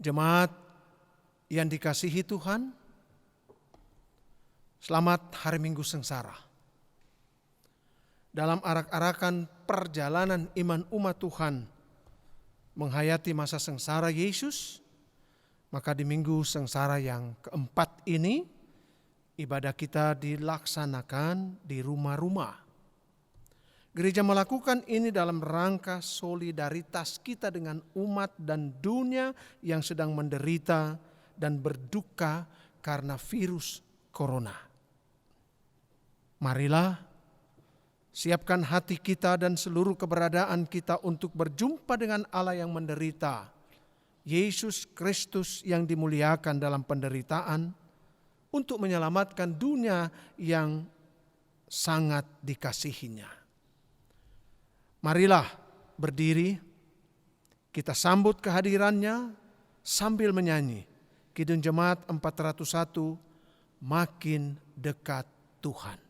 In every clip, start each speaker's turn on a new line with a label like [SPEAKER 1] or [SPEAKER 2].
[SPEAKER 1] Jemaat yang dikasihi Tuhan, selamat hari Minggu sengsara. Dalam arak-arakan perjalanan iman umat Tuhan menghayati masa sengsara Yesus, maka di Minggu sengsara yang keempat ini, ibadah kita dilaksanakan di rumah-rumah. Gereja melakukan ini dalam rangka solidaritas kita dengan umat dan dunia yang sedang menderita dan berduka karena virus corona. Marilah siapkan hati kita dan seluruh keberadaan kita untuk berjumpa dengan Allah yang menderita, Yesus Kristus yang dimuliakan dalam penderitaan, untuk menyelamatkan dunia yang sangat dikasihinya. Marilah berdiri, kita sambut kehadirannya sambil menyanyi Kidung Jemaat 401, Makin Dekat Tuhan.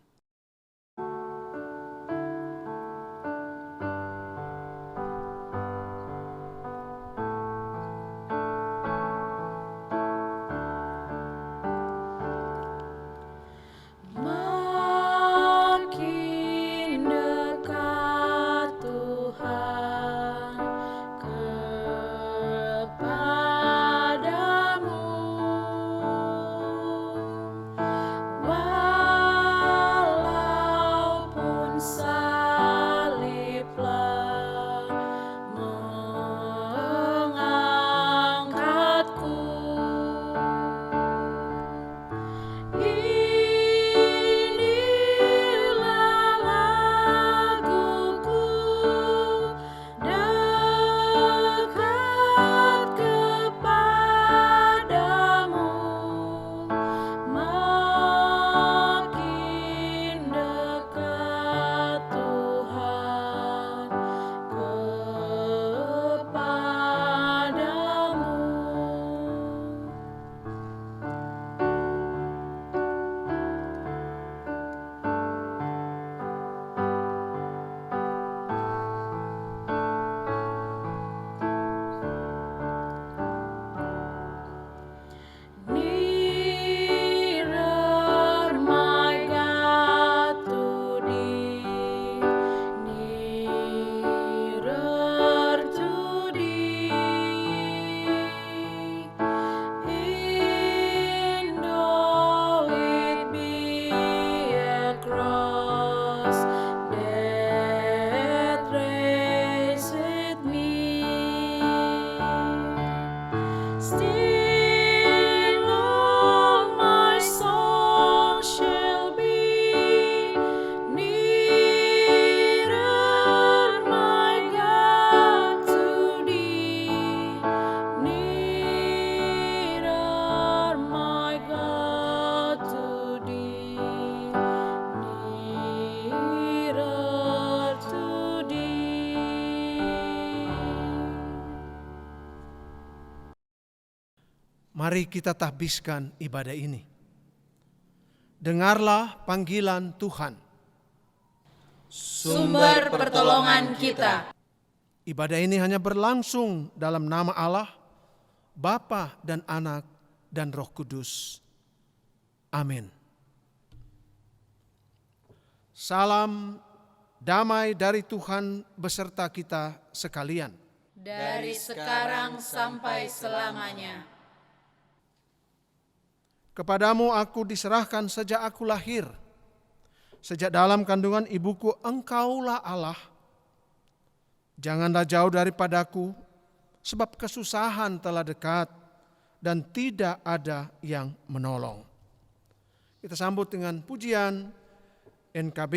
[SPEAKER 1] Mari kita tahbiskan ibadah ini. Dengarlah panggilan Tuhan,
[SPEAKER 2] sumber pertolongan kita.
[SPEAKER 1] Ibadah ini hanya berlangsung dalam nama Allah, Bapa dan Anak dan Roh Kudus. Amin. Salam damai dari Tuhan beserta kita sekalian.
[SPEAKER 2] Dari sekarang sampai selamanya.
[SPEAKER 1] Kepadamu aku diserahkan sejak aku lahir. Sejak dalam kandungan ibuku engkaulah Allah. Janganlah jauh daripadaku, sebab kesusahan telah dekat dan tidak ada yang menolong. Kita sambut dengan pujian NKB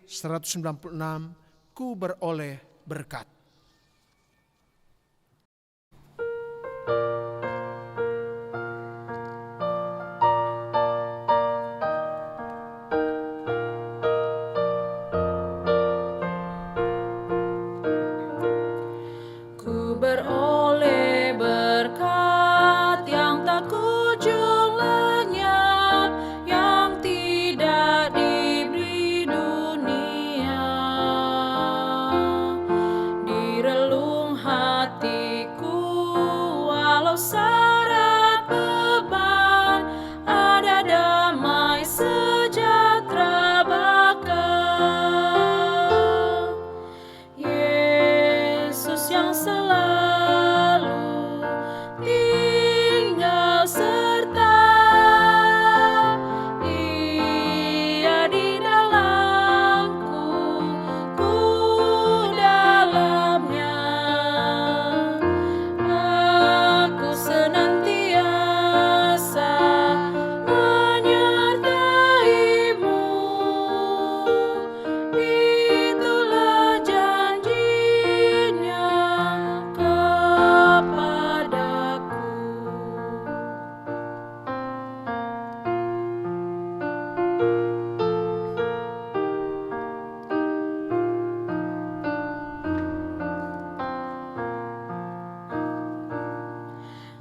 [SPEAKER 1] 196, Ku beroleh berkat.
[SPEAKER 2] yang selalu tinggal serta Ia di dalamku, ku dalamnya. Aku senantiasa menyertai-Mu, itulah janjinya kepadaku.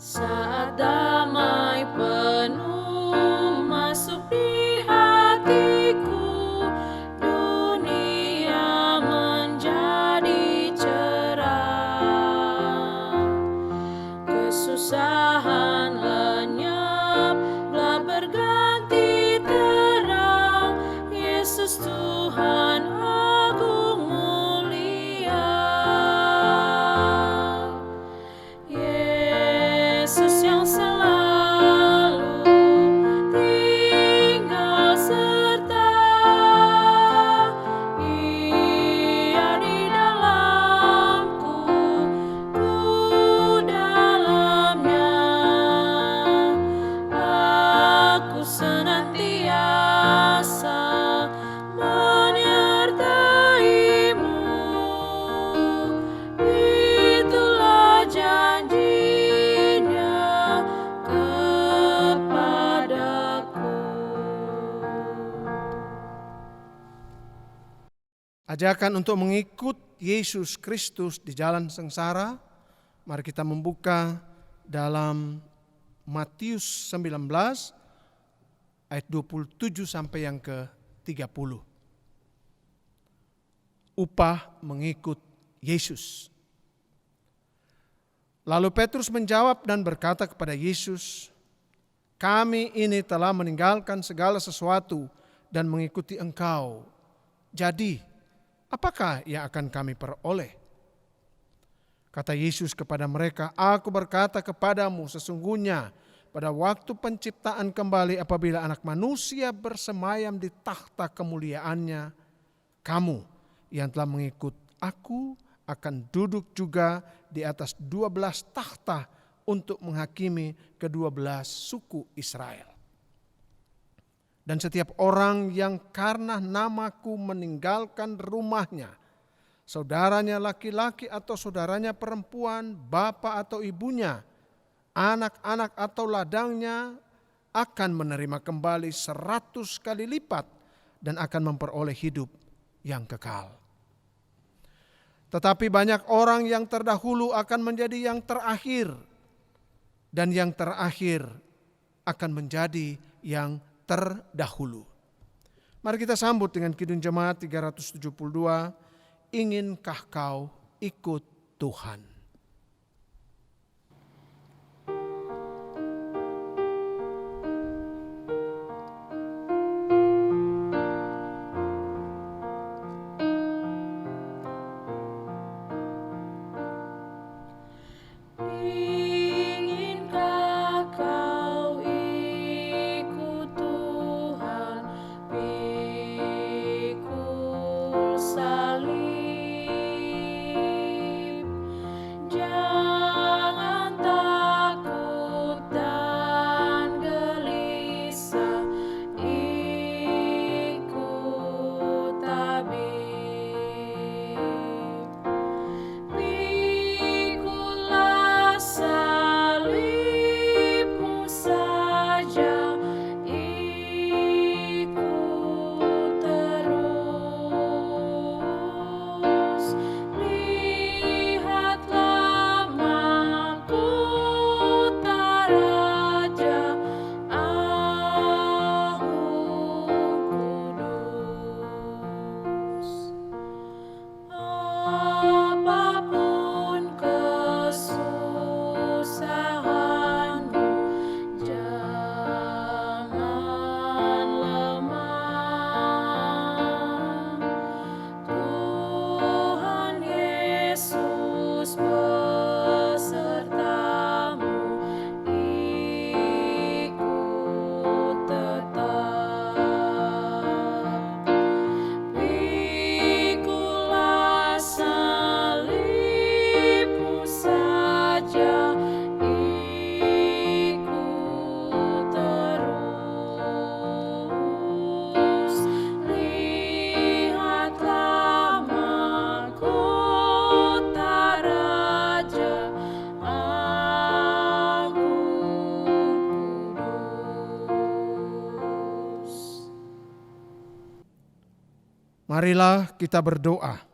[SPEAKER 2] Saat damai penuh masuk di hatiku, dunia menjadi cerah. Kesusahan lenyap, gelap berganti terang. Yesus Tuhan agung mulia. Yesus yang selalu tinggal serta Ia di dalamku, ku dalamnya. Aku senantiasa menyertai-Mu, itulah janjinya kepadaku.
[SPEAKER 1] Ajakan untuk mengikut Yesus Kristus di jalan sengsara, mari kita membuka dalam Matius 19 ayat 27 sampai yang ke-30. Upah mengikut Yesus. Lalu Petrus menjawab dan berkata kepada Yesus, "Kami ini telah meninggalkan segala sesuatu dan mengikuti Engkau. Jadi, apakah yang akan kami peroleh?" Kata Yesus kepada mereka, "Aku berkata kepadamu, sesungguhnya pada waktu penciptaan kembali apabila Anak Manusia bersemayam di takhta kemuliaannya, kamu yang telah mengikut Aku akan duduk juga di atas 12 takhta untuk menghakimi ke-12 suku Israel. Dan setiap orang yang karena namaku meninggalkan rumahnya, saudaranya laki-laki atau saudaranya perempuan, bapa atau ibunya, anak-anak atau ladangnya, akan menerima kembali 100 kali lipat dan akan memperoleh hidup yang kekal. Tetapi banyak orang yang terdahulu akan menjadi yang terakhir, dan yang terakhir akan menjadi yang terdahulu." Mari kita sambut dengan Kidung Jemaat 372, "Inginkah kau ikut Tuhan?"
[SPEAKER 2] Inginkah kau ikut Tuhan, pikul salib,
[SPEAKER 1] Marilah kita berdoa.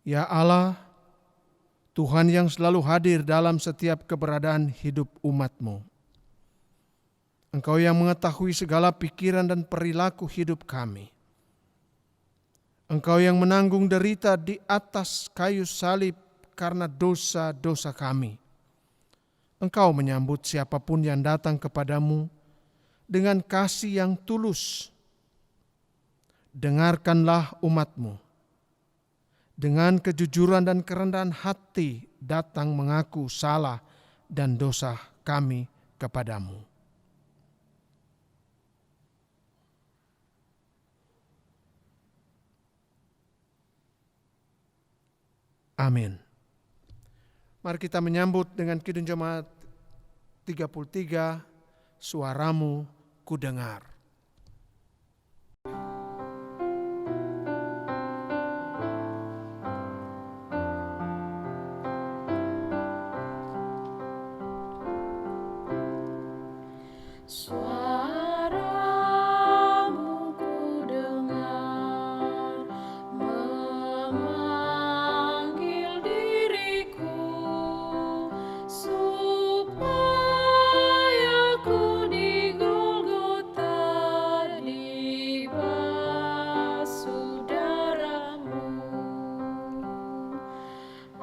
[SPEAKER 1] Ya Allah, Tuhan yang selalu hadir dalam setiap keberadaan hidup umat-Mu. Engkau yang mengetahui segala pikiran dan perilaku hidup kami. Engkau yang menanggung derita di atas kayu salib karena dosa-dosa kami. Engkau menyambut siapapun yang datang kepadamu dengan kasih yang tulus. Dengarkanlah umat-Mu. Dengan kejujuran dan kerendahan hati datang mengaku salah dan dosa kami kepadamu. Amin. Mari kita menyambut dengan Kidung Jemaat 33, Suaramu Kudengar.
[SPEAKER 2] Suaramu kudengar, memanggil diriku, supaya ku di Golgota dibasuh darah-Mu.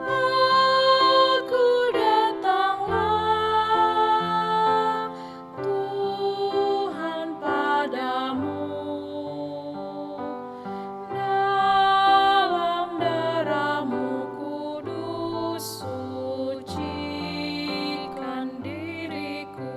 [SPEAKER 2] Aku datanglah, Tuhan, padamu. Dalam darah-Mu kudus sucikan diriku.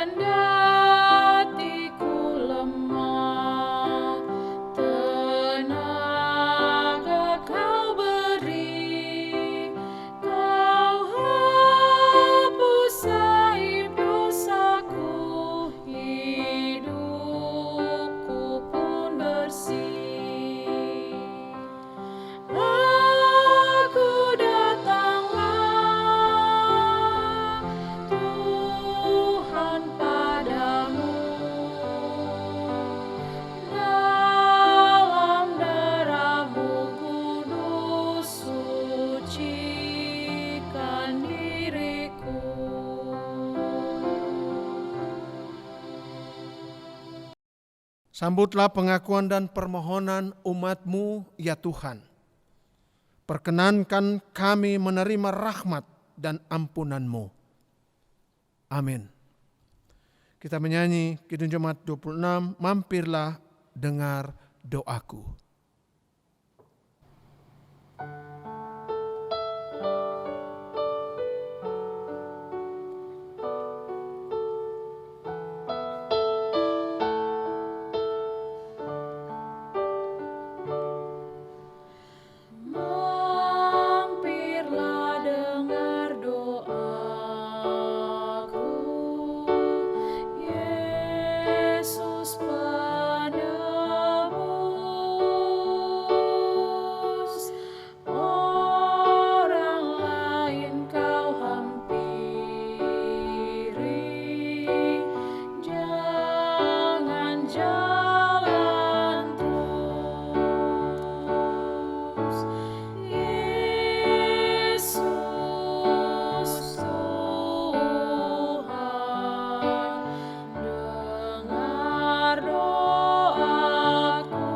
[SPEAKER 2] Kendatiku lemah, tenaga Kau beri. Kau hapus aib dosaku, hidupku pun bersih. Aku datanglah, Tuhan, padamu. Dalam darah-Mu kudus sucikan diriku.
[SPEAKER 1] Sambutlah pengakuan dan permohonan umat-Mu, ya Tuhan. Perkenankan kami menerima rahmat dan ampunan-Mu. Amin. Kita menyanyi Kidung Jemaat 26, Mampirlah dengar doaku.
[SPEAKER 2] Mampirlah dengar doaku, Yesus penebus. Orang lain Kau hampiri, jangan jalan terus. Yesus Tuhan, dengar doaku.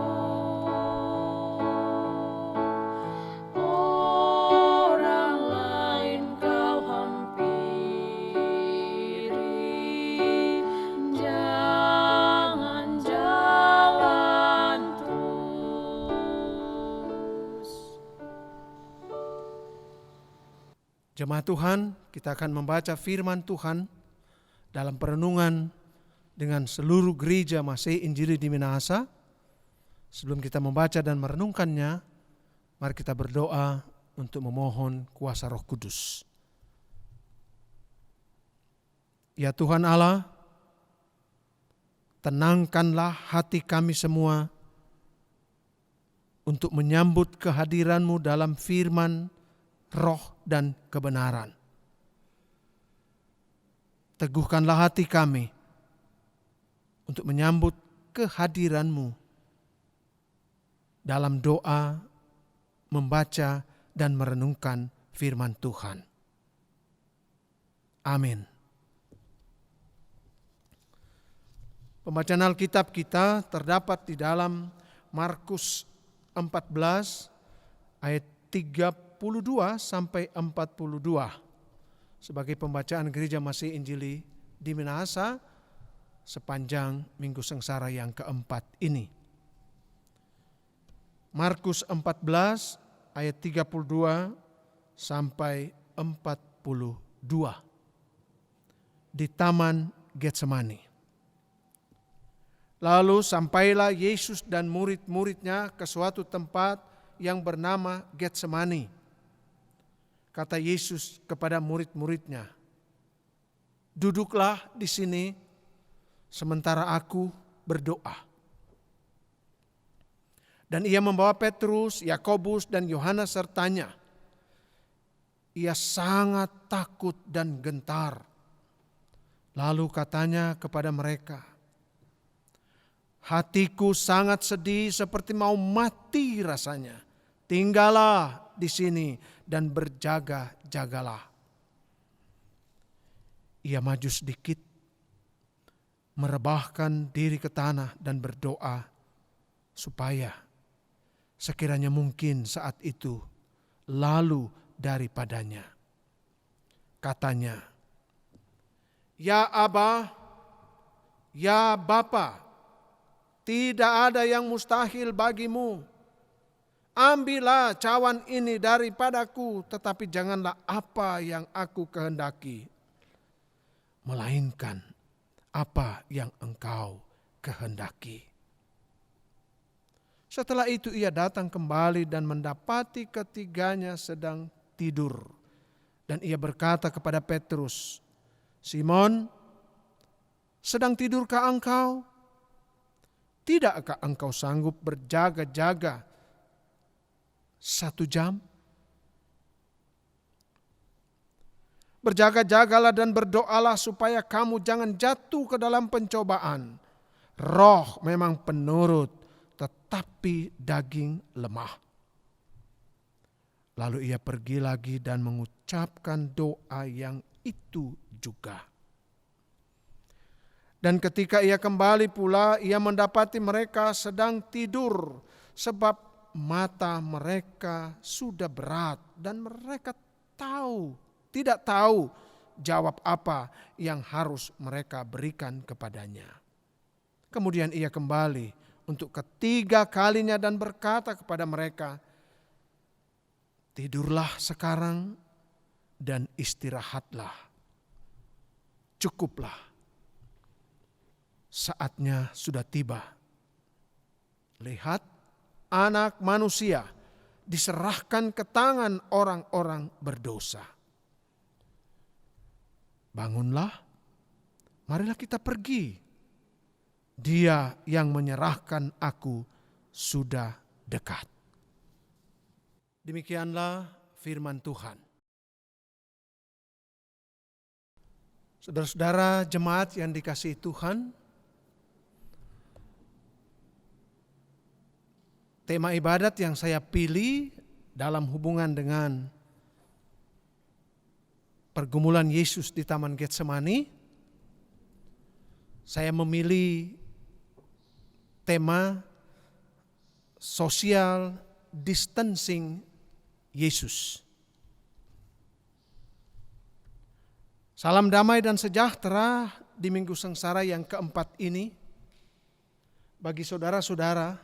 [SPEAKER 2] Orang lain Kau hampiri, jangan jalan terus.
[SPEAKER 1] Jemaat Tuhan, kita akan membaca firman Tuhan dalam perenungan dengan seluruh gereja Masih Injili di Minahasa. Sebelum kita membaca dan merenungkannya, mari kita berdoa untuk memohon kuasa Roh Kudus. Ya Tuhan Allah, tenangkanlah hati kami semua untuk menyambut kehadiran-Mu dalam firman, roh, dan kebenaran. Teguhkanlah hati kami untuk menyambut kehadiran-Mu dalam doa, membaca, dan merenungkan firman Tuhan. Amin. Pembacaan Alkitab kita terdapat di dalam Markus 14 ayat 32 sampai 42 sebagai pembacaan Gereja Masih Injili di Minahasa sepanjang Minggu Sengsara yang keempat ini. Markus 14 ayat 32 sampai 42 di Taman Getsemani. Lalu sampailah Yesus dan murid-muridnya ke suatu tempat yang bernama Getsemani. Kata Yesus kepada murid-muridnya, "Duduklah di sini sementara aku berdoa." Dan ia membawa Petrus, Yakobus, dan Yohanes sertanya. Ia sangat takut dan gentar. Lalu katanya kepada mereka, "Hatiku sangat sedih seperti mau mati rasanya. Tinggallah di sini dan berjaga-jagalah." Ia maju sedikit, merebahkan diri ke tanah dan berdoa supaya sekiranya mungkin saat itu lalu daripadanya. Katanya, "Ya Aba, ya Bapa, tidak ada yang mustahil bagimu. Ambillah cawan ini daripadaku, tetapi janganlah apa yang aku kehendaki, melainkan apa yang Engkau kehendaki." Setelah itu ia datang kembali dan mendapati ketiganya sedang tidur. Dan ia berkata kepada Petrus, "Simon, sedang tidurkah engkau? Tidakkah engkau sanggup berjaga-jaga 1 jam? Berjaga-jagalah dan berdoalah supaya kamu jangan jatuh ke dalam pencobaan. Roh memang penurut, tetapi daging lemah." Lalu ia pergi lagi dan mengucapkan doa yang itu juga. Dan ketika ia kembali pula, ia mendapati mereka sedang tidur, sebab mata mereka sudah berat dan mereka tidak tahu jawab apa yang harus mereka berikan kepadanya. Kemudian ia kembali untuk ketiga kalinya dan berkata kepada mereka, "Tidurlah sekarang dan istirahatlah. Cukuplah. Saatnya sudah tiba. Lihat, Anak Manusia diserahkan ke tangan orang-orang berdosa. Bangunlah, marilah kita pergi. Dia yang menyerahkan aku sudah dekat." Demikianlah firman Tuhan. Saudara-saudara jemaat yang dikasihi Tuhan, tema ibadat yang saya pilih dalam hubungan dengan pergumulan Yesus di Taman Getsemani, saya memilih tema social distancing Yesus. Salam damai dan sejahtera di Minggu Sengsara yang keempat ini bagi saudara-saudara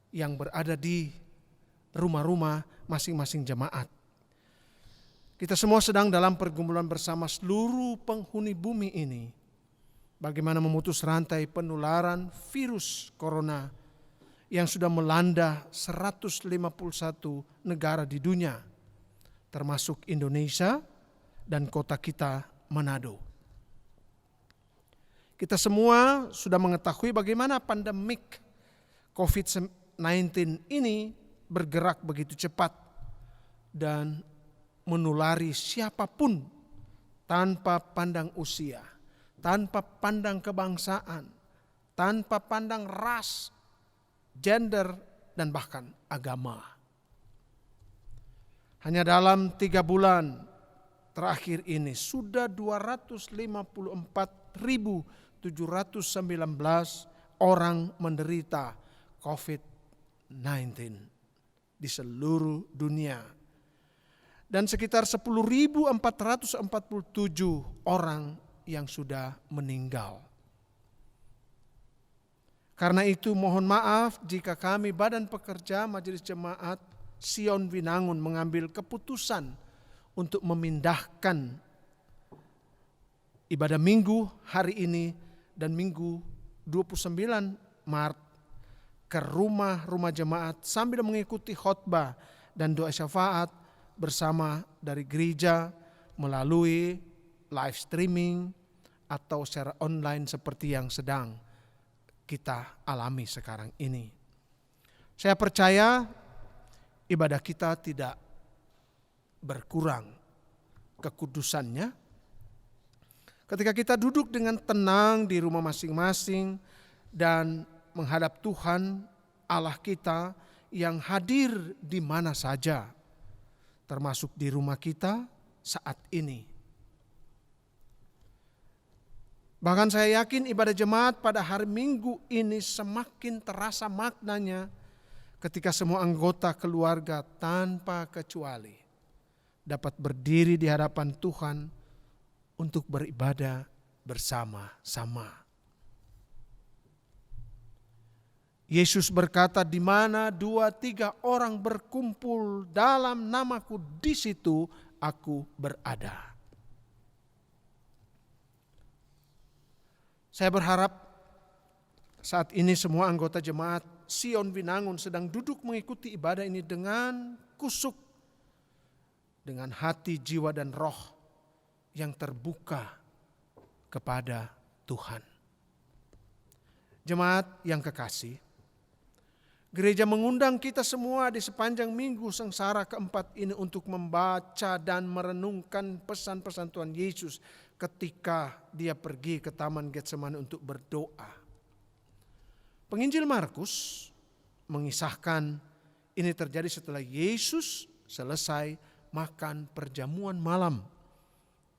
[SPEAKER 1] yang berada di rumah-rumah masing-masing jemaat. Kita semua sedang dalam pergumulan bersama seluruh penghuni bumi ini. Bagaimana memutus rantai penularan virus corona yang sudah melanda 151 negara di dunia, termasuk Indonesia dan kota kita Manado. Kita semua sudah mengetahui bagaimana pandemik COVID-19 ini bergerak begitu cepat dan menulari siapapun tanpa pandang usia, tanpa pandang kebangsaan, tanpa pandang ras, gender, dan bahkan agama. Hanya dalam 3 bulan terakhir ini sudah 254.719 orang menderita COVID-19 di seluruh dunia. Dan sekitar 10.447 orang yang sudah meninggal. Karena itu mohon maaf jika kami Badan Pekerja Majelis Jemaat Sion Winangun mengambil keputusan untuk memindahkan ibadah minggu hari ini dan minggu 29 Maret ke rumah-rumah jemaat sambil mengikuti khotbah dan doa syafaat bersama dari gereja melalui live streaming atau secara online seperti yang sedang kita alami sekarang ini. Saya percaya ibadah kita tidak berkurang kekudusannya ketika kita duduk dengan tenang di rumah masing-masing dan menghadap Tuhan Allah kita yang hadir di mana saja, termasuk di rumah kita saat ini. Bahkan saya yakin ibadah jemaat pada hari Minggu ini semakin terasa maknanya ketika semua anggota keluarga tanpa kecuali dapat berdiri di hadapan Tuhan untuk beribadah bersama-sama. Yesus berkata, di mana 2-3 orang berkumpul dalam namaku, di situ aku berada. Saya berharap saat ini semua anggota jemaat Sion Winangun sedang duduk mengikuti ibadah ini dengan kusuk, dengan hati, jiwa, dan roh yang terbuka kepada Tuhan. Jemaat yang kekasih, gereja mengundang kita semua di sepanjang minggu sengsara keempat ini untuk membaca dan merenungkan pesan-pesan Tuhan Yesus ketika dia pergi ke Taman Getsemani untuk berdoa. Penginjil Markus mengisahkan ini terjadi setelah Yesus selesai makan perjamuan malam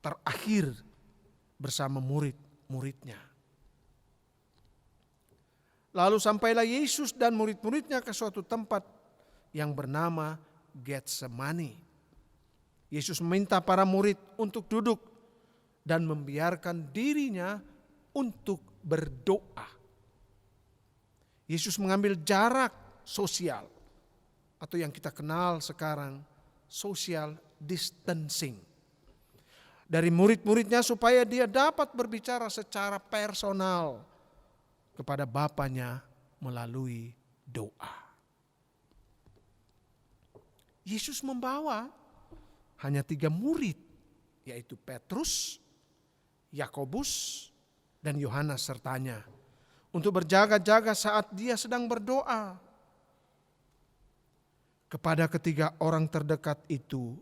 [SPEAKER 1] terakhir bersama murid-muridnya. Lalu sampailah Yesus dan murid-muridnya ke suatu tempat yang bernama Getsemani. Yesus meminta para murid untuk duduk dan membiarkan dirinya untuk berdoa. Yesus mengambil jarak sosial atau yang kita kenal sekarang social distancing dari murid-muridnya supaya dia dapat berbicara secara personal kepada Bapanya melalui doa. Yesus membawa hanya 3 murid, yaitu Petrus, Yakobus, dan Yohanes sertanya, untuk berjaga-jaga saat dia sedang berdoa. Kepada ketiga orang terdekat itu,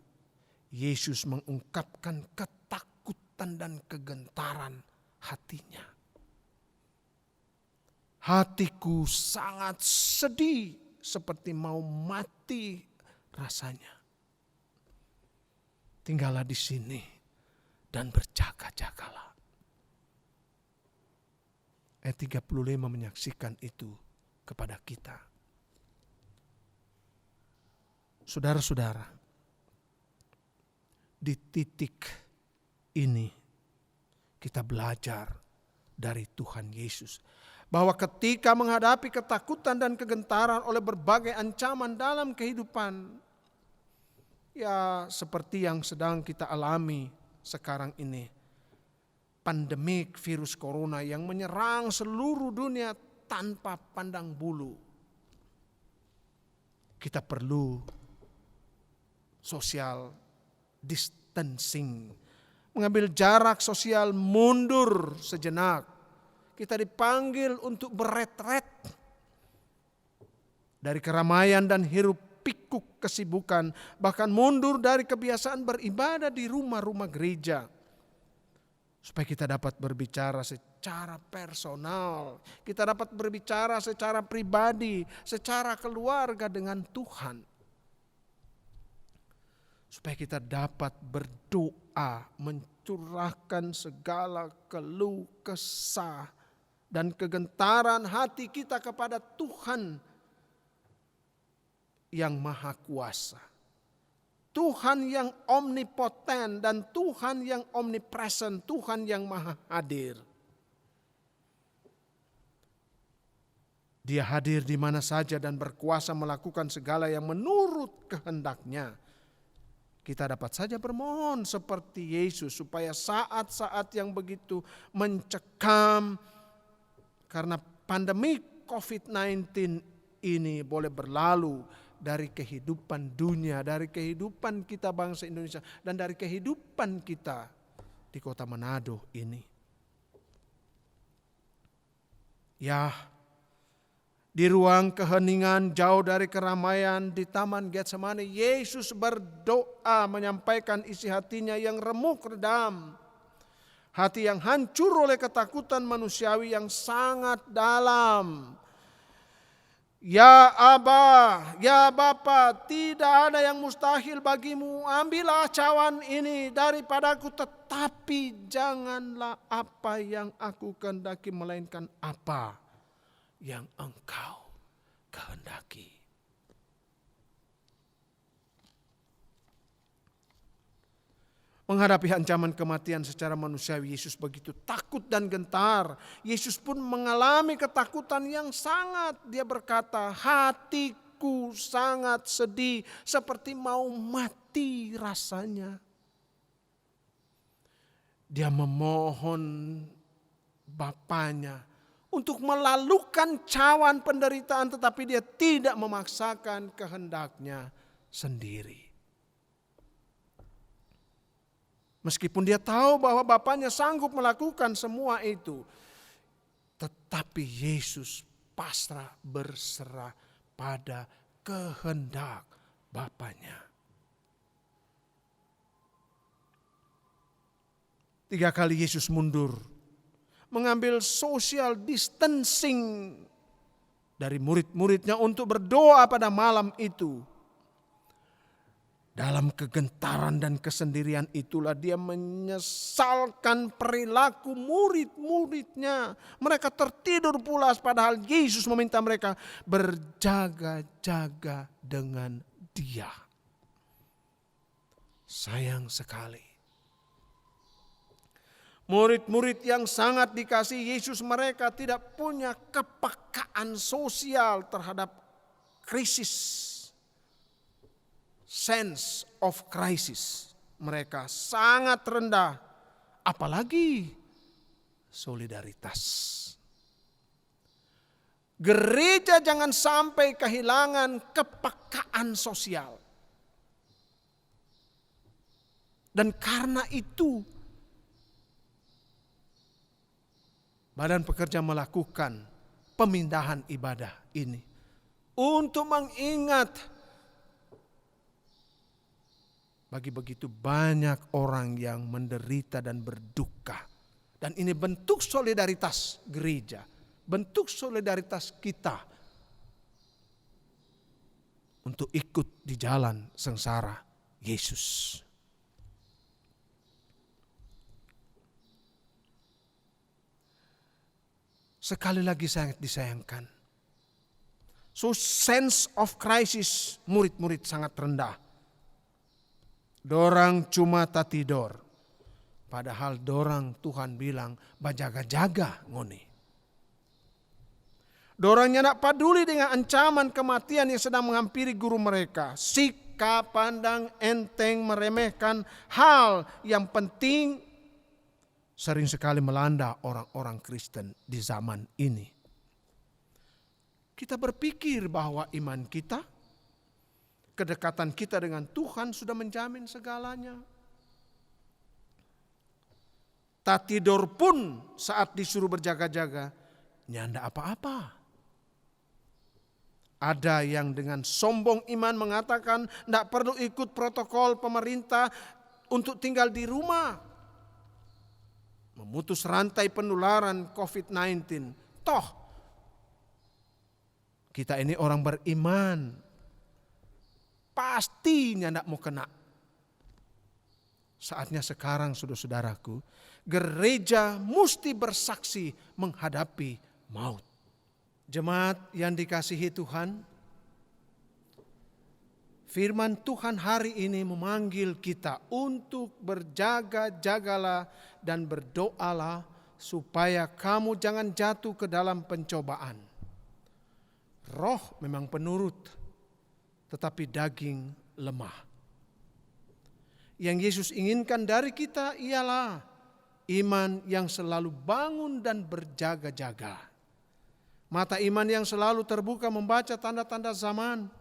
[SPEAKER 1] Yesus mengungkapkan ketakutan dan kegentaran hatinya. Hatiku sangat sedih, seperti mau mati rasanya. Tinggallah di sini dan berjaga-jagalah. Ayat 35 menyaksikan itu kepada kita. Saudara-saudara, di titik ini kita belajar dari Tuhan Yesus bahwa ketika menghadapi ketakutan dan kegentaran oleh berbagai ancaman dalam kehidupan, ya seperti yang sedang kita alami sekarang ini, pandemik virus corona yang menyerang seluruh dunia tanpa pandang bulu, kita perlu social distancing, mengambil jarak sosial, mundur sejenak. Kita dipanggil untuk beretret dari keramaian dan hiruk pikuk kesibukan, bahkan mundur dari kebiasaan beribadah di rumah-rumah gereja. Supaya kita dapat berbicara secara personal, kita dapat berbicara secara pribadi, secara keluarga dengan Tuhan. Supaya kita dapat berdoa, mencurahkan segala keluh kesah dan kegentaran hati kita kepada Tuhan yang Maha Kuasa. Tuhan yang omnipoten dan Tuhan yang omnipresent, Tuhan yang Maha Hadir. Dia hadir di mana saja dan berkuasa melakukan segala yang menurut kehendak-Nya. Kita dapat saja bermohon seperti Yesus supaya saat-saat yang begitu mencekam karena pandemi COVID-19 ini boleh berlalu dari kehidupan dunia, dari kehidupan kita bangsa Indonesia, dan dari kehidupan kita di kota Manado ini. Ya, di ruang keheningan jauh dari keramaian di Taman Getsemani, Yesus berdoa menyampaikan isi hatinya yang remuk redam. Hati yang hancur oleh ketakutan manusiawi yang sangat dalam. Ya Aba, ya Bapa, tidak ada yang mustahil bagimu. Ambillah cawan ini daripadaku, tetapi janganlah apa yang aku kehendaki, melainkan apa yang Engkau kehendaki. Menghadapi ancaman kematian secara manusiawi, Yesus begitu takut dan gentar. Yesus pun mengalami ketakutan yang sangat. Dia berkata, hatiku sangat sedih, seperti mau mati rasanya. Dia memohon Bapanya untuk melalukan cawan penderitaan, tetapi dia tidak memaksakan kehendaknya sendiri. Meskipun dia tahu bahwa Bapanya sanggup melakukan semua itu, tetapi Yesus pasrah berserah pada kehendak Bapanya. 3 kali Yesus mundur, mengambil social distancing dari murid-muridnya untuk berdoa pada malam itu. Dalam kegentaran dan kesendirian itulah dia menyesalkan perilaku murid-muridnya. Mereka tertidur pulas padahal Yesus meminta mereka berjaga-jaga dengan Dia. Sayang sekali. Murid-murid yang sangat dikasihi Yesus, mereka tidak punya kepekaan sosial terhadap krisis. Sense of crisis mereka sangat rendah, apalagi solidaritas. Gereja jangan sampai kehilangan kepekaan sosial. Dan karena itu Badan Pekerja melakukan pemindahan ibadah ini untuk mengingat bagi begitu banyak orang yang menderita dan berduka. Dan ini bentuk solidaritas gereja, bentuk solidaritas kita untuk ikut di jalan sengsara Yesus. Sekali lagi sangat disayangkan. So sense of crisis murid-murid sangat rendah. Dorang cuma tak tidur. Padahal dorang Tuhan bilang bajaga-jaga ngoni. Dorangnya nak peduli dengan ancaman kematian yang sedang menghampiri guru mereka. Sikap pandang enteng meremehkan hal yang penting sering sekali melanda orang-orang Kristen di zaman ini. Kita berpikir bahwa iman kita, kedekatan kita dengan Tuhan sudah menjamin segalanya. Tak tidur pun saat disuruh berjaga-jaga, nyanda apa-apa. Ada yang dengan sombong iman mengatakan tidak perlu ikut protokol pemerintah untuk tinggal di rumah. Memutus rantai penularan COVID-19. Toh, kita ini orang beriman. Pastinya tidak mau kena. Saatnya sekarang, saudara-saudaraku, gereja mesti bersaksi menghadapi maut. Jemaat yang dikasihi Tuhan, firman Tuhan hari ini memanggil kita untuk berjaga-jagalah dan berdoalah supaya kamu jangan jatuh ke dalam pencobaan. Roh memang penurut, tetapi daging lemah. Yang Yesus inginkan dari kita ialah iman yang selalu bangun dan berjaga-jaga. Mata iman yang selalu terbuka membaca tanda-tanda zaman.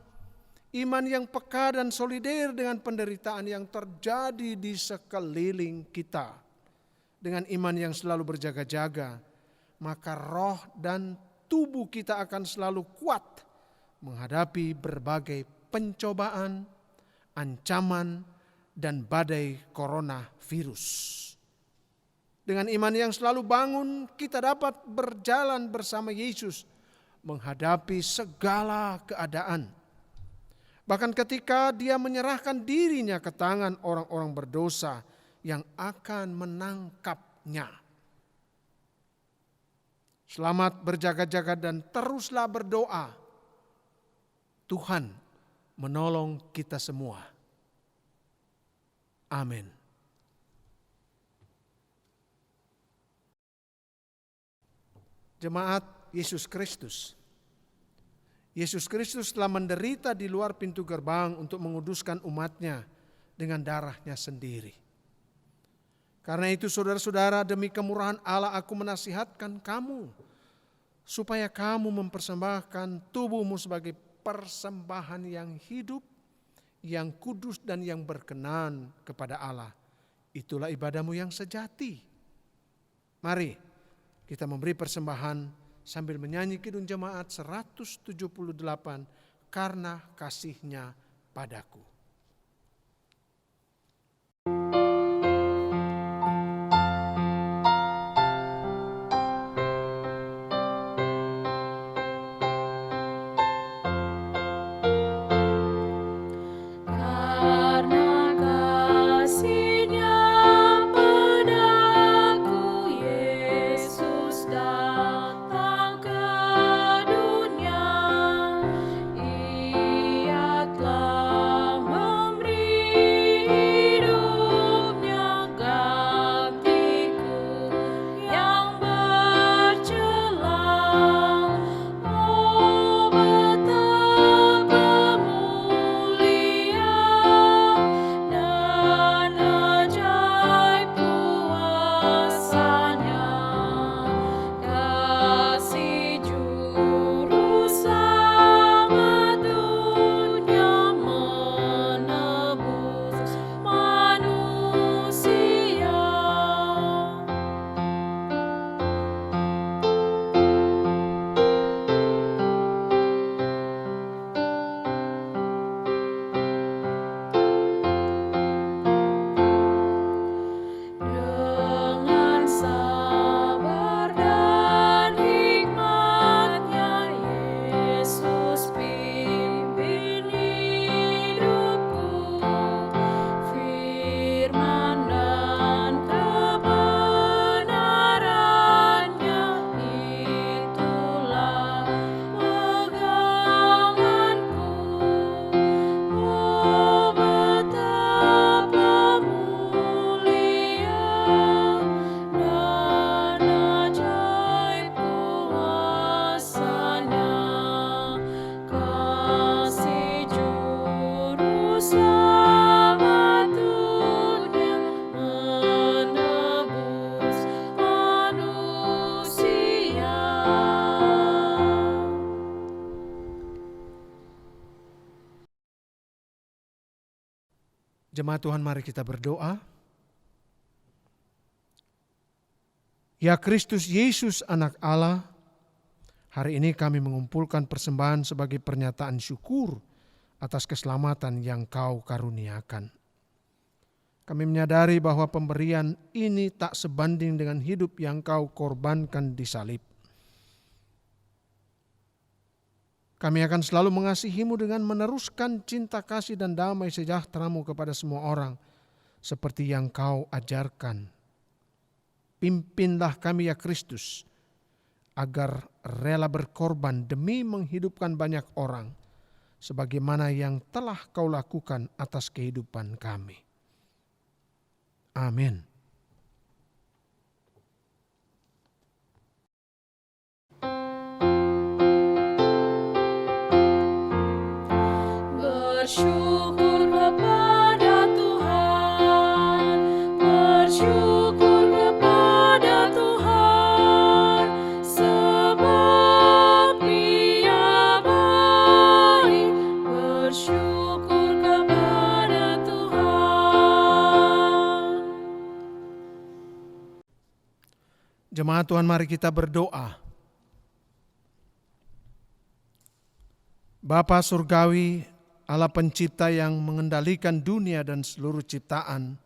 [SPEAKER 1] Iman yang peka dan solider dengan penderitaan yang terjadi di sekeliling kita. Dengan iman yang selalu berjaga-jaga, maka roh dan tubuh kita akan selalu kuat menghadapi berbagai pencobaan, ancaman, dan badai coronavirus. Dengan iman yang selalu bangun, kita dapat berjalan bersama Yesus menghadapi segala keadaan. Bahkan ketika Dia menyerahkan dirinya ke tangan orang-orang berdosa yang akan menangkapnya. Selamat berjaga-jaga dan teruslah berdoa. Tuhan menolong kita semua. Amin. Jemaat Yesus Kristus. Yesus Kristus telah menderita di luar pintu gerbang untuk menguduskan umatnya dengan darahnya sendiri. Karena itu saudara-saudara, demi kemurahan Allah aku menasihatkan kamu supaya kamu mempersembahkan tubuhmu sebagai persembahan yang hidup, yang kudus dan yang berkenan kepada Allah. Itulah ibadahmu yang sejati. Mari kita memberi persembahan sambil menyanyi Kidung Jemaat 178, Karena Kasih-Nya Padaku. Jemaat Tuhan, mari kita berdoa. Ya Kristus Yesus anak Allah, Hari ini kami mengumpulkan persembahan sebagai pernyataan syukur atas keselamatan yang Kau karuniakan. Kami menyadari bahwa pemberian ini tak sebanding dengan hidup yang Kau korbankan di salib. Kami akan selalu mengasihi-Mu dengan meneruskan cinta kasih dan damai sejahtera-Mu kepada semua orang, seperti yang Kau ajarkan. Pimpinlah kami ya Kristus, agar rela berkorban demi menghidupkan banyak orang, sebagaimana yang telah Kau lakukan atas kehidupan kami. Amin.
[SPEAKER 2] Bersyukur kepada Tuhan, bersyukur kepada Tuhan, sebab Dia baik. Bersyukur kepada Tuhan.
[SPEAKER 1] Jemaat Tuhan, mari kita berdoa. Bapa Surgawi, Allah pencipta yang mengendalikan dunia dan seluruh ciptaan,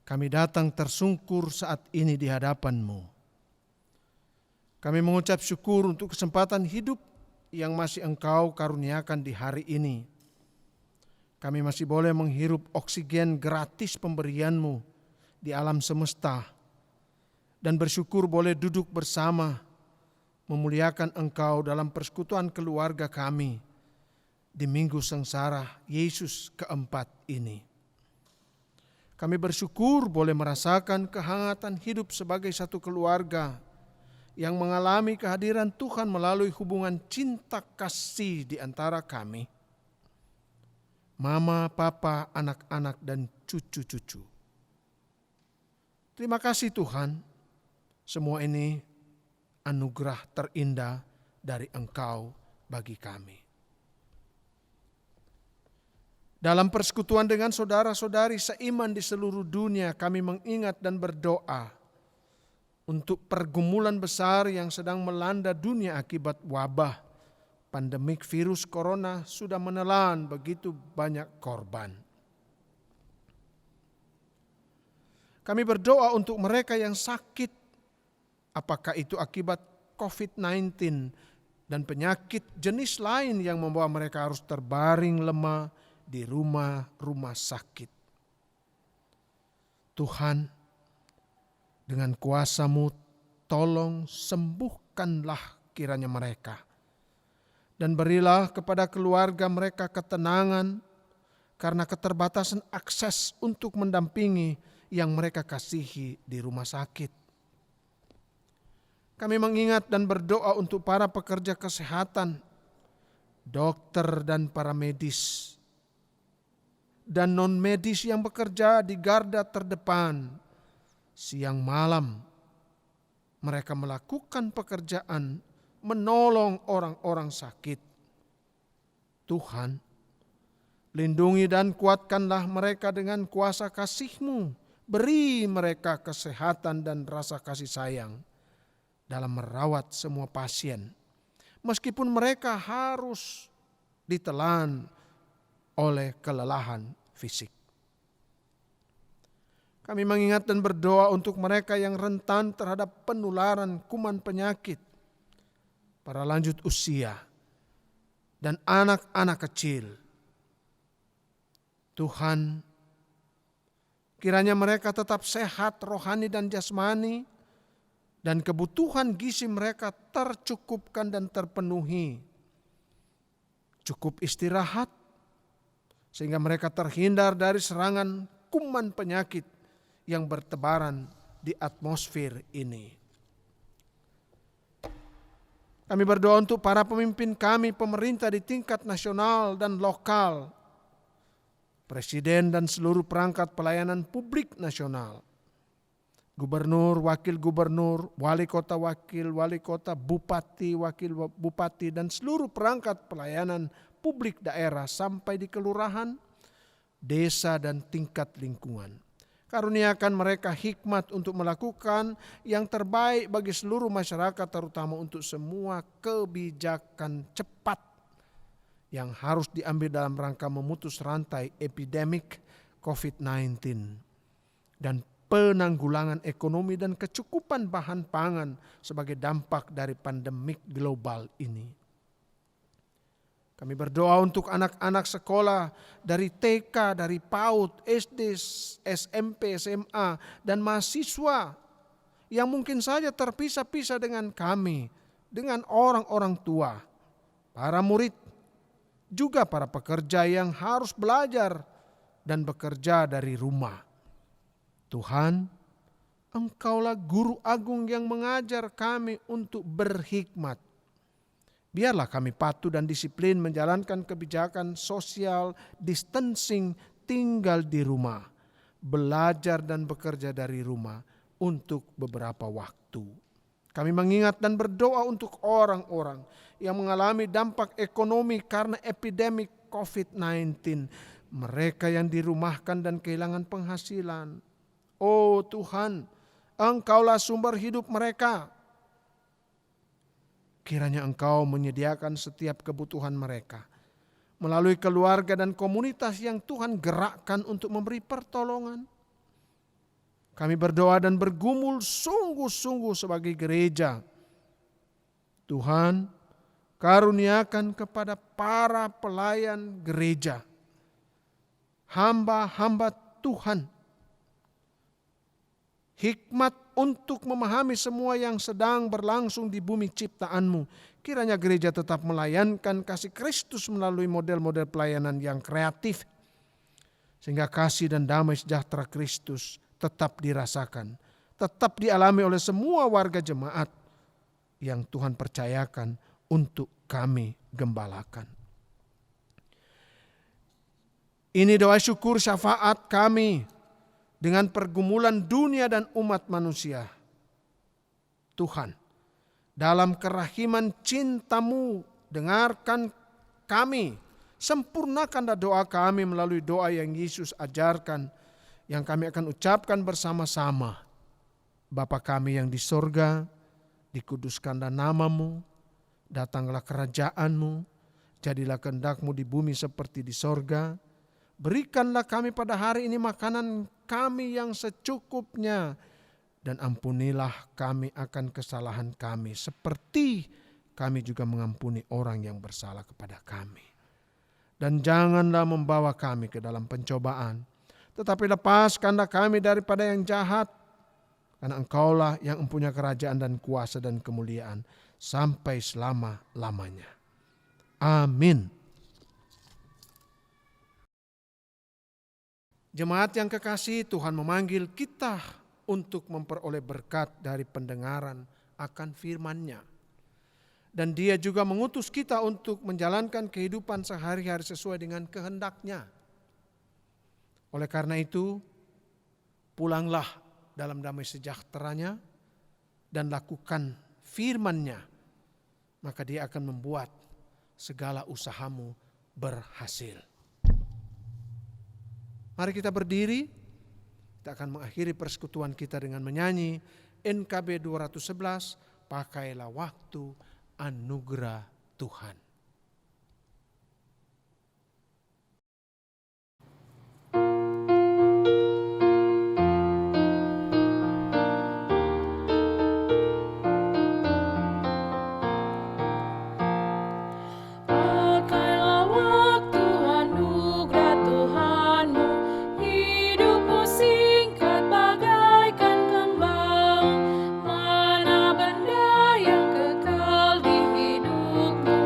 [SPEAKER 1] kami datang tersungkur saat ini di hadapan-Mu. Kami mengucap syukur untuk kesempatan hidup yang masih Engkau karuniakan di hari ini. Kami masih boleh menghirup oksigen gratis pemberian-Mu di alam semesta, dan bersyukur boleh duduk bersama, memuliakan Engkau dalam persekutuan keluarga kami di minggu sengsara Yesus keempat ini. Kami bersyukur boleh merasakan kehangatan hidup sebagai satu keluarga yang mengalami kehadiran Tuhan melalui hubungan cinta kasih di antara kami. Mama, papa, anak-anak, dan cucu-cucu. Terima kasih Tuhan, semua ini anugerah terindah dari Engkau bagi kami. Dalam persekutuan dengan saudara-saudari seiman di seluruh dunia, kami mengingat dan berdoa untuk pergumulan besar yang sedang melanda dunia akibat wabah. Pandemik virus corona sudah menelan begitu banyak korban. Kami berdoa untuk mereka yang sakit, apakah itu akibat COVID-19 dan penyakit jenis lain yang membawa mereka harus terbaring lemah di rumah-rumah sakit. Tuhan, dengan kuasa-Mu tolong sembuhkanlah kiranya mereka, dan berilah kepada keluarga mereka ketenangan karena keterbatasan akses untuk mendampingi yang mereka kasihi di rumah sakit. Kami mengingat dan berdoa untuk para pekerja kesehatan, dokter dan para medis, dan non-medis yang bekerja di garda terdepan. Siang malam mereka melakukan pekerjaan menolong orang-orang sakit. Tuhan, lindungi dan kuatkanlah mereka dengan kuasa kasih-Mu. Beri mereka kesehatan dan rasa kasih sayang dalam merawat semua pasien, meskipun mereka harus ditelan oleh kelelahan fisik. Kami mengingat dan berdoa untuk mereka yang rentan terhadap penularan kuman penyakit, para lanjut usia, dan anak-anak kecil. Tuhan, kiranya mereka tetap sehat rohani dan jasmani, dan kebutuhan gizi mereka tercukupkan dan terpenuhi. Cukup istirahat, sehingga mereka terhindar dari serangan kuman penyakit yang bertebaran di atmosfer ini. Kami berdoa untuk para pemimpin kami, pemerintah di tingkat nasional dan lokal, presiden dan seluruh perangkat pelayanan publik nasional, gubernur, wakil gubernur, wali kota, wakil wali kota, bupati, wakil bupati, dan seluruh perangkat pelayanan publik daerah sampai di kelurahan, desa, dan tingkat lingkungan. Karuniakan mereka hikmat untuk melakukan yang terbaik bagi seluruh masyarakat, terutama untuk semua kebijakan cepat yang harus diambil dalam rangka memutus rantai epidemik COVID-19 dan penanggulangan ekonomi dan kecukupan bahan pangan sebagai dampak dari pandemik global ini. Kami berdoa untuk anak-anak sekolah dari TK, dari PAUD, SD, SMP, SMA, dan mahasiswa yang mungkin saja terpisah-pisah dengan kami, dengan orang-orang tua, para murid, juga para pekerja yang harus belajar dan bekerja dari rumah. Tuhan, Engkaulah guru agung yang mengajar kami untuk berhikmat. Biarlah kami patuh dan disiplin menjalankan kebijakan social distancing, tinggal di rumah, belajar dan bekerja dari rumah untuk beberapa waktu. Kami mengingat dan berdoa untuk orang-orang yang mengalami dampak ekonomi karena epidemik COVID-19. Mereka yang dirumahkan dan kehilangan penghasilan. Oh Tuhan, Engkaulah sumber hidup mereka. Kiranya Engkau menyediakan setiap kebutuhan mereka melalui keluarga dan komunitas yang Tuhan gerakkan untuk memberi pertolongan. Kami berdoa dan bergumul sungguh-sungguh sebagai gereja. Tuhan, karuniakan kepada para pelayan gereja, hamba-hamba Tuhan, hikmat untuk memahami semua yang sedang berlangsung di bumi ciptaan-Mu. Kiranya gereja tetap melayankan kasih Kristus melalui model-model pelayanan yang kreatif, sehingga kasih dan damai sejahtera Kristus tetap dirasakan, tetap dialami oleh semua warga jemaat yang Tuhan percayakan untuk kami gembalakan. Ini doa syukur syafaat kami dengan pergumulan dunia dan umat manusia. Tuhan, dalam kerahiman cinta-Mu, dengarkan kami, sempurnakanlah doa kami melalui doa yang Yesus ajarkan, yang kami akan ucapkan bersama-sama. Bapa kami yang di sorga, dikuduskanlah nama-Mu, datanglah kerajaan-Mu, jadilah kehendak-Mu di bumi seperti di sorga. Berikanlah kami pada hari ini makanan kami yang secukupnya, dan ampunilah kami akan kesalahan kami, seperti kami juga mengampuni orang yang bersalah kepada kami. Dan janganlah membawa kami ke dalam pencobaan, tetapi lepaskanlah kami daripada yang jahat, karena Engkaulah yang mempunyai kerajaan dan kuasa dan kemuliaan sampai selama-lamanya. Amin. Jemaat yang kekasih, Tuhan memanggil kita untuk memperoleh berkat dari pendengaran akan firman-Nya. Dan Dia juga mengutus kita untuk menjalankan kehidupan sehari-hari sesuai dengan kehendak-Nya. Oleh karena itu, pulanglah dalam damai sejahtera-Nya dan lakukan firman-Nya. Maka Dia akan membuat segala usahamu berhasil. Mari kita berdiri, kita akan mengakhiri persekutuan kita dengan menyanyi NKB 211, Pakailah Waktu Anugerah Tuhan.
[SPEAKER 2] Pakailah waktu anugerah Tuhanmu, hidupmu singkat bagaikan kembang. Mana benda yang kekal di hidupmu,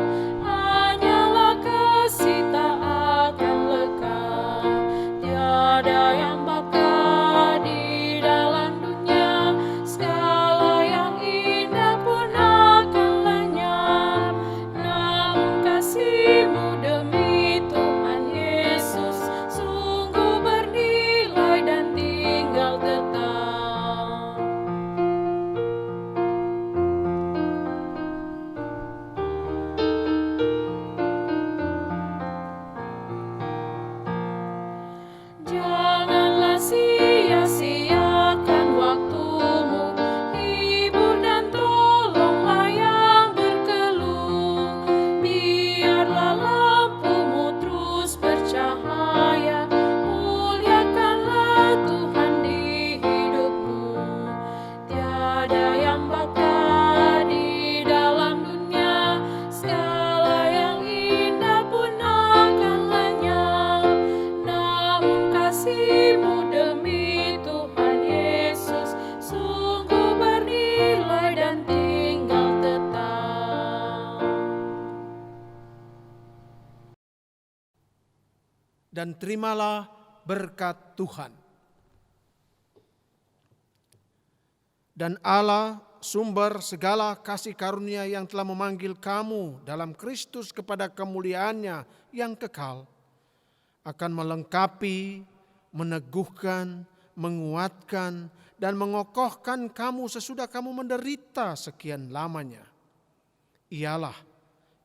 [SPEAKER 1] dan terimalah berkat Tuhan. Dan Allah, sumber segala kasih karunia yang telah memanggil kamu dalam Kristus kepada kemuliaannya yang kekal, akan melengkapi, meneguhkan, menguatkan, dan mengokohkan kamu sesudah kamu menderita sekian lamanya. Ialah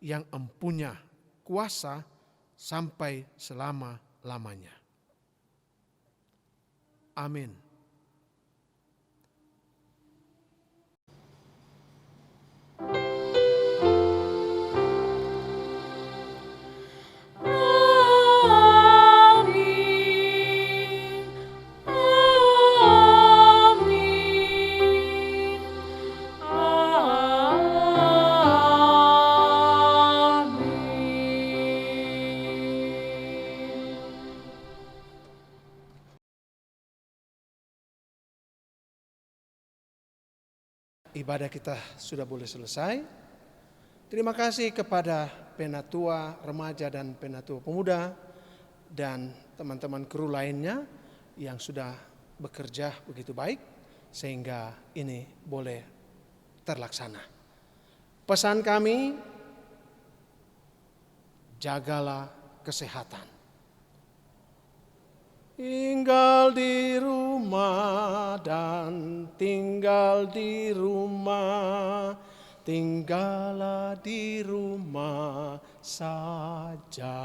[SPEAKER 1] yang empunya kuasa sampai selama-lamanya. Amin. Ibadah kita sudah boleh selesai. Terima kasih kepada penatua remaja dan penatua pemuda dan teman-teman kru lainnya yang sudah bekerja begitu baik sehingga ini boleh terlaksana. Pesan kami, jagalah kesehatan. Tinggal di rumah dan tinggal di rumah, tinggallah di rumah saja.